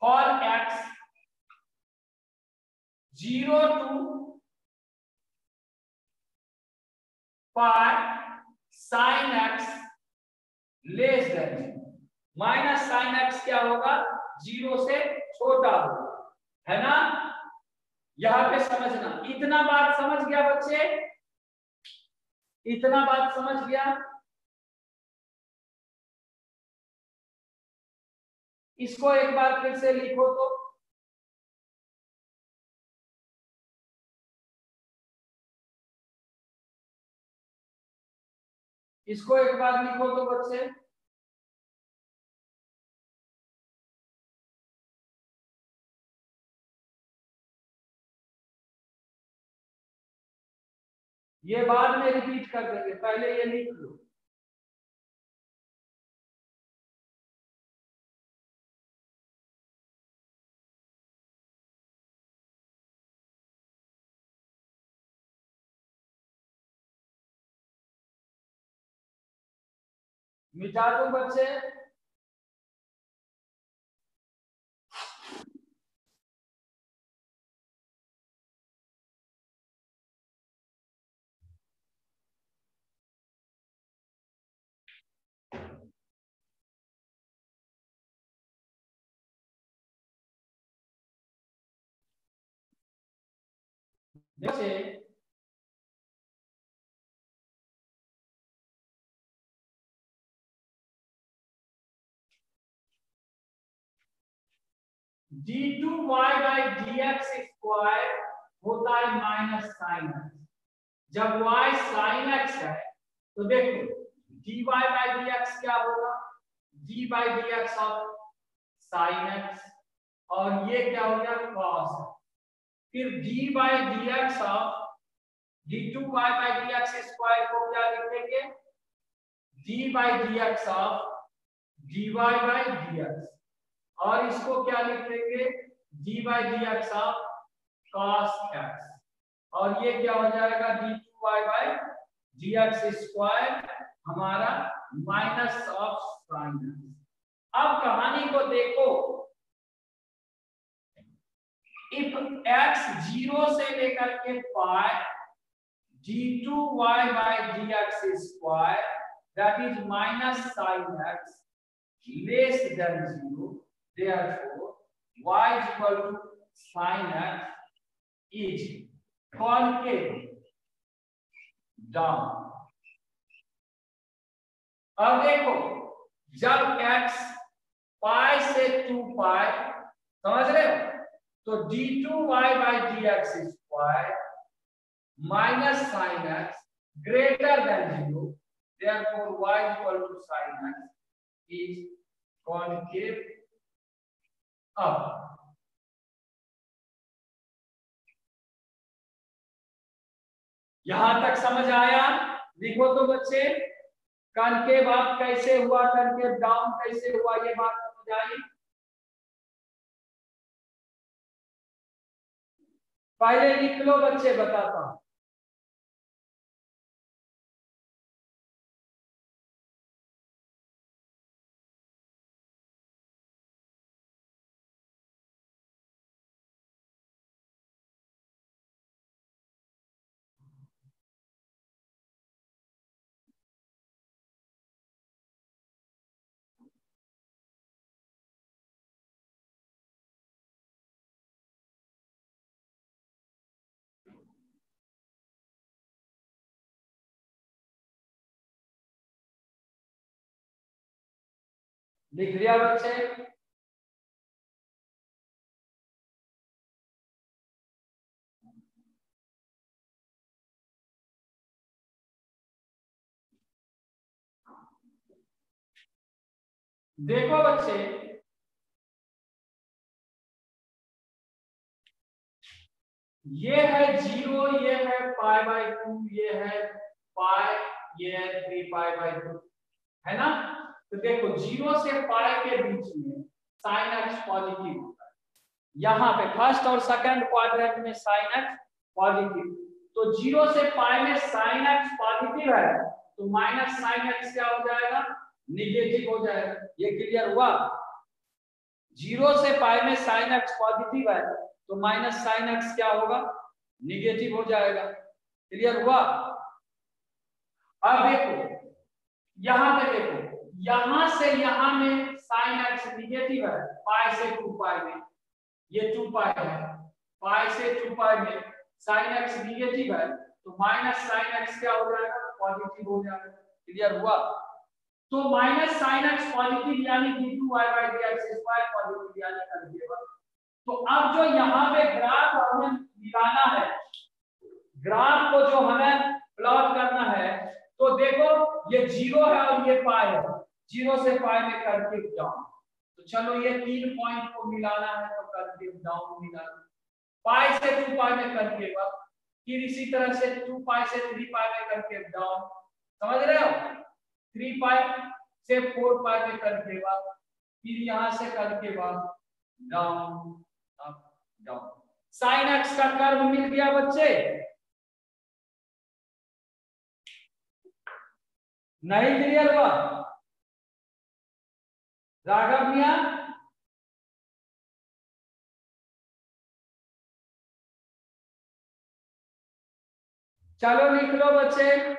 for x 0 to pi sine x less than, minus sine x क्या होगा 0 से छोटा होगा, है ना? यहां पे समझना, इतना बात समझ गया बच्चे, इतना बात समझ गया? इसको एक बार फिर से लिखो तो, इसको एक बार लिखो तो बच्चे, ये बाद में रिपीट कर देंगे, पहले ये लिख लो। मिटा दो बच्चे। बच्चे d2y/dx² होता है माइनस साइन एक्स। जब y साइन एक्स है तो देखो dy/dx क्या होगा, d/dx ऑफ साइन एक्स, और ये क्या हो गया cos। फिर d/dx ऑफ d2y/dx² को क्या लिखेंगे, d/dx ऑफ dy/dx, और इसको क्या लिखेंगे d/dx ऑफ cos x, और ये क्या हो जाएगा d2y/dx² हमारा माइनस ऑफ साइन एक्स। अब कहानी को देखो, इफ x 0 से लेकर के पाई d2y/dx² that is minus sin x less than 0, therefore y is equal to sin x is concave down। अब देखो जब x पाई से 2 पाई, समझ रहे हो, तो d2y/dx² minus sin x greater than 0, therefore y is equal to sin x is concave up। यहां तक समझ आया? लिखो तो बच्चे, कनकेव अप कैसे हुआ, कनकेव डाउन कैसे हुआ, ये बात समझ आई? पहले लिख लो बच्चे, बताता हूं। लिख लिया बच्चे? देखो बच्चे, ये है 0, ये है π/2, ये है पाई, ये है 3π/2, है ना? तो देखो 0 से पाई के बीच में साइन एक्स पॉजिटिव होता है, यहाँ पे फर्स्ट और सेकंड क्वाड्रेंट में साइन एक्स पॉजिटिव, तो 0 से पाई में साइन एक्स पॉजिटिव है, तो माइनस साइन एक्स क्या हो जाएगा, निगेटिव हो जाएगा। ये क्लियर हुआ? 0 से पाई में साइन एक्स पॉजिटिव है तो माइनस साइन एक्स क्या होगा, निगेटिव हो जाएगा। क्लियर हुआ? अब देखो यहां पे, देखो यहां से यहां में साइन एक्स निगेटिव है, पाई से 2 पाई में, ये 2 पाई है, पाई से 2 पाई में साइन एक्स निगेटिव है, तो माइनस साइन एक्स क्या हो जाएगा, पॉजिटिव हो जाएगा। क्लियर हुआ? तो माइनस साइन एक्स पॉजिटिव यानी d2y/dx² पॉजिटिव यानी कन्वेव। तो अब जो यहाँ पे ग्राफ हमें मिलाना है, ग्राफ को जो हमें प्लॉट करना है, तो देखो ये 0 है और ये पाई है, 0 से पाई में कर्व डाउन, तो चलो ये 3 पॉइंट को मिलाना है तो कर्व डाउन मिलाना, पाई से 2 पाई में कर्व अप, फिर इसी तरह से 2 पाई से 3 पाई में कर्व डाउन, समझ रहे हो? 3 पाई से 4 पाई में कर्व अप, फिर यहां से curve down up down. Sine x का कर्व मिल गया बच्चे? नहीं क्लियर हुआ? राघव मिया, चलो लिख लो बच्चे।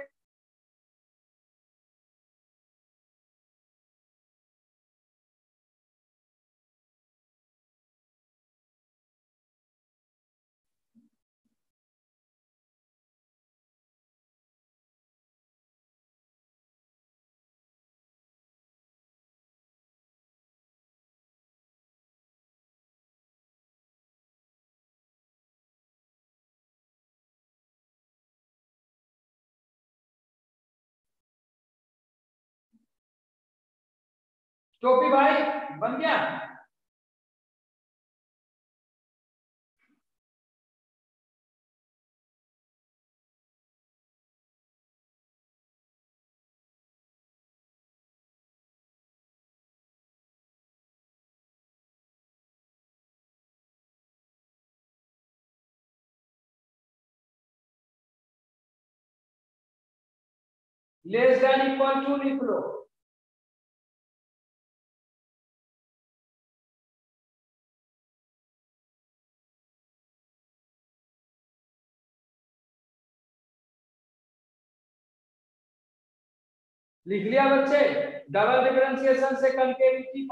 टोपी भाई बन गया? लेस देन इक्वल टू लिख लो। लिख लिया बच्चे? डबल डिफरेंशिएशन से कनकेविटी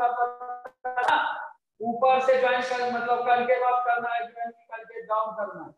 ऊपर से ज्वाइन कर, मतलब कनकेव अप करना है, कनकेव डाउन करना है।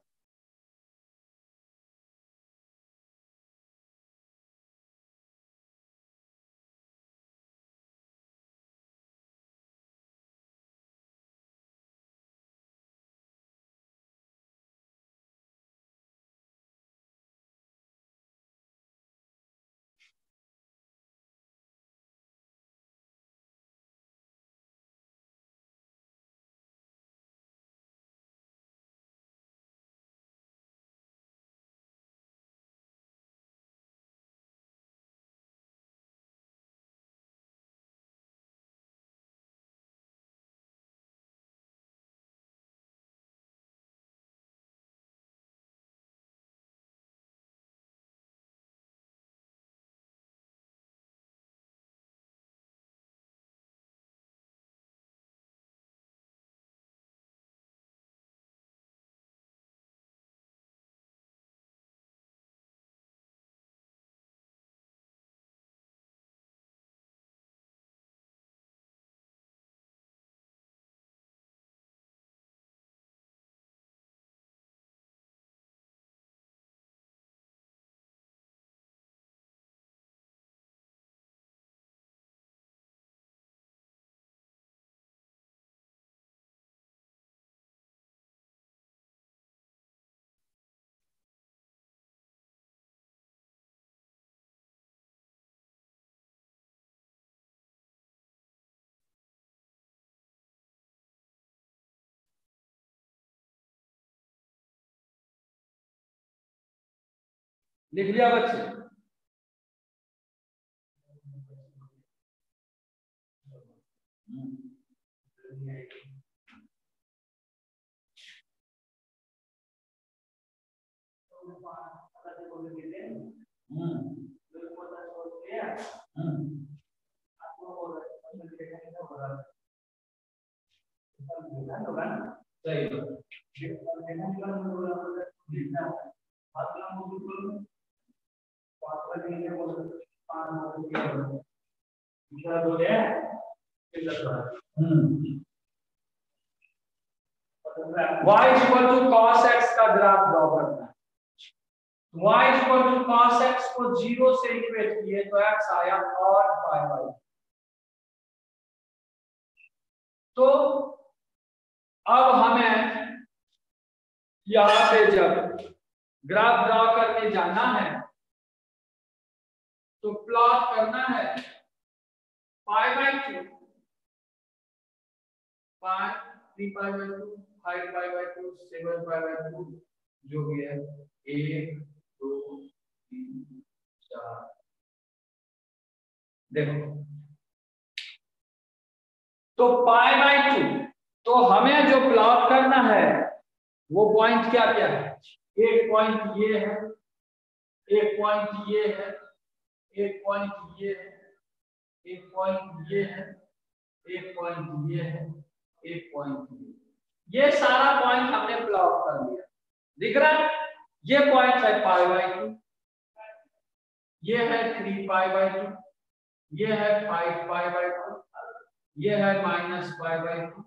लिख लिया बच्चे? y equal to cos x का ग्राफ ड्रॉ करना है। y equal to cos x को 0 से इक्वेट किए तो x आया और पाई बाई। तो अब हमें यहां पे जब ग्राफ ड्रॉ करने जाना है तो प्लॉट करना है pi by 2, 3 pi by 2, 5 pi by 2, 7 pi by 2, जो भी है 1 2 3 4। देखो तो पाई बाई 2, तो हमें जो प्लॉट करना है वो पॉइंट क्या क्या है? एक पॉइंट ये है, एक पॉइंट ये है, एक पॉइंट ये है, एक पॉइंट ये है, एक पॉइंट ये है, एक पॉइंट ये सारा पॉइंट हमने प्लॉट कर लिया, दिख रहा है? ये पॉइंट है π/2, ये है 3π/2, ये है 5π/2, ये है -π/2,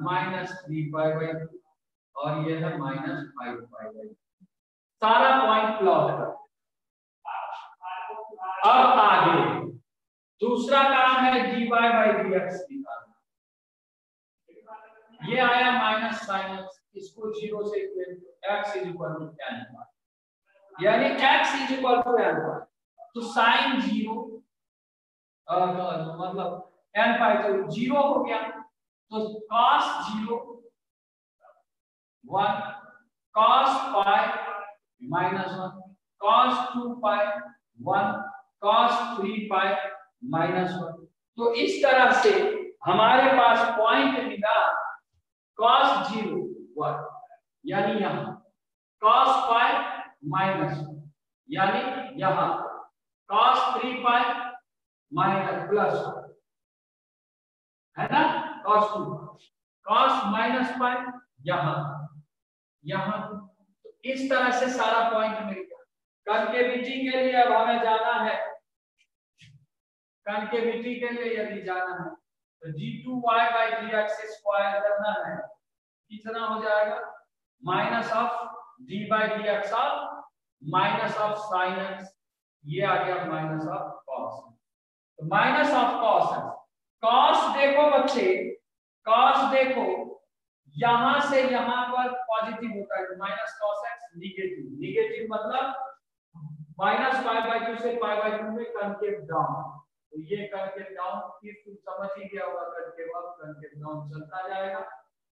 -3π/2 और ये है -5π/2। सारा पॉइंट प्लॉट कर। अब आगे दूसरा काम है dy/dx निकालना। ये आया -sin x, इसको 0 से x = tan, यानी x = n। तो sin 0 मतलब n पाई तो 0 हो गया, तो cos 0 1, cos pi -1, cos 2 pi 1, cos 3 pi -1। तो इस तरह से हमारे पास पॉइंट मिला cos 0 1, यानी यहाँ cos pi -1, यानी यहाँ cos 3 pi प्लस है ना, cos 2, cos -pi यहाँ तो इस तरह से सारा पॉइंट मिल गया। कनकेविटी के लिए अब हमें जाना है, कनकेविटी के लिए यदि जाना है तो d2y/dx स्क्वायर करना है, कितना हो जाएगा -d/dx और -sin x, ये आ गया -cos। तो -cos x, cos देखो बच्चे, cos देखो यहां से यहां पर पॉजिटिव होता है, -cos x निगेटिव, निगेटिव मतलब -π/2 से π/2 में कनकेव डाउन, तो ये कनकेव डाउन फिर तुम समझ ही गया होगा, कनकेव डाउन चलता जाएगा,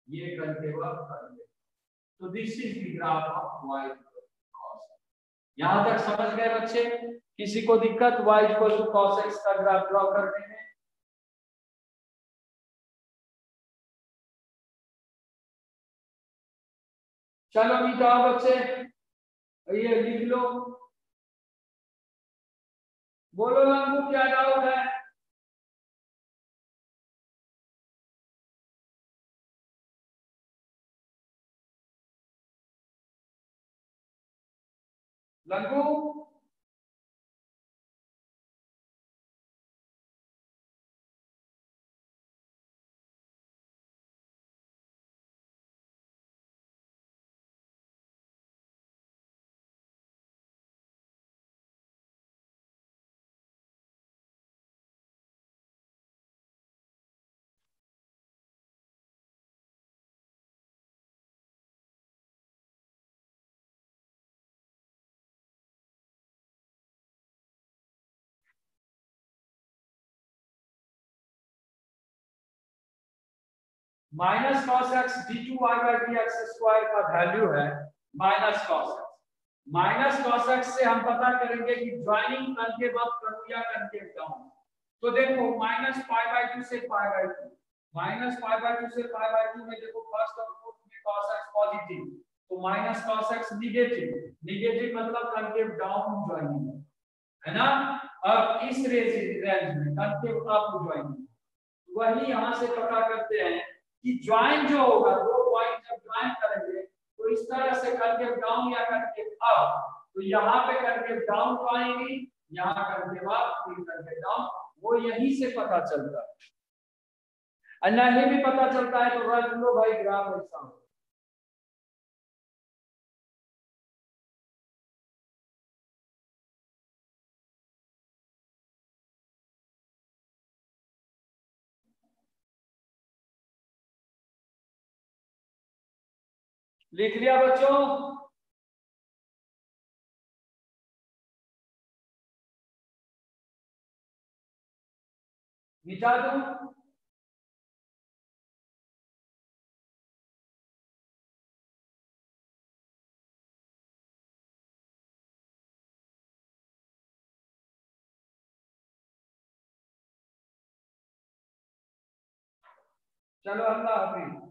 ये कनकेव अप कनकेव। तो this is the graph of y cos। यहां तक समझ गए बच्चे? किसी को दिक्कत y cos x का ग्राफ ड्रॉ करने में? चलो मिटाओ बच्चे, ये लिख लो, बोलो लंबू क्या डाउट है? लंबू -cos x d2y/dx स्क्वायर का वैल्यू है -cos x। -cos x से हम पता करेंगे कि ज्वाइनिंग कनकेव अप करूं या कनकेव डाउन। तो देखो -π/2 से π/2, -π/2 से π/2 में देखो फर्स्ट और फोर्थ में cos x पॉजिटिव, तो -cos x निगेटिव, निगेटिव मतलब कनकेव डाउन ज्वाइनिंग है ना। अब इस रेंज में कनकेव अप ज्वाइनिंग, वही यहां से पता करते हैं कि ज्वाइन जो होगा, दो पॉइंट जब ज्वाइन करेंगे तो इस तरह से कनकेव डाउन या कनकेव अप, तो यहाँ पे कनकेव डाउन तो आएंगी, यहाँ कनकेव अप, फिर कनकेव डाउन, वो यहीं से पता चलता है। नहीं भी पता चलता है तो रख लो भाई ग्राफ ऐसा हो। लिख लिया बच्चों? मिटा दूं? चलो अल्लाह हाफिज।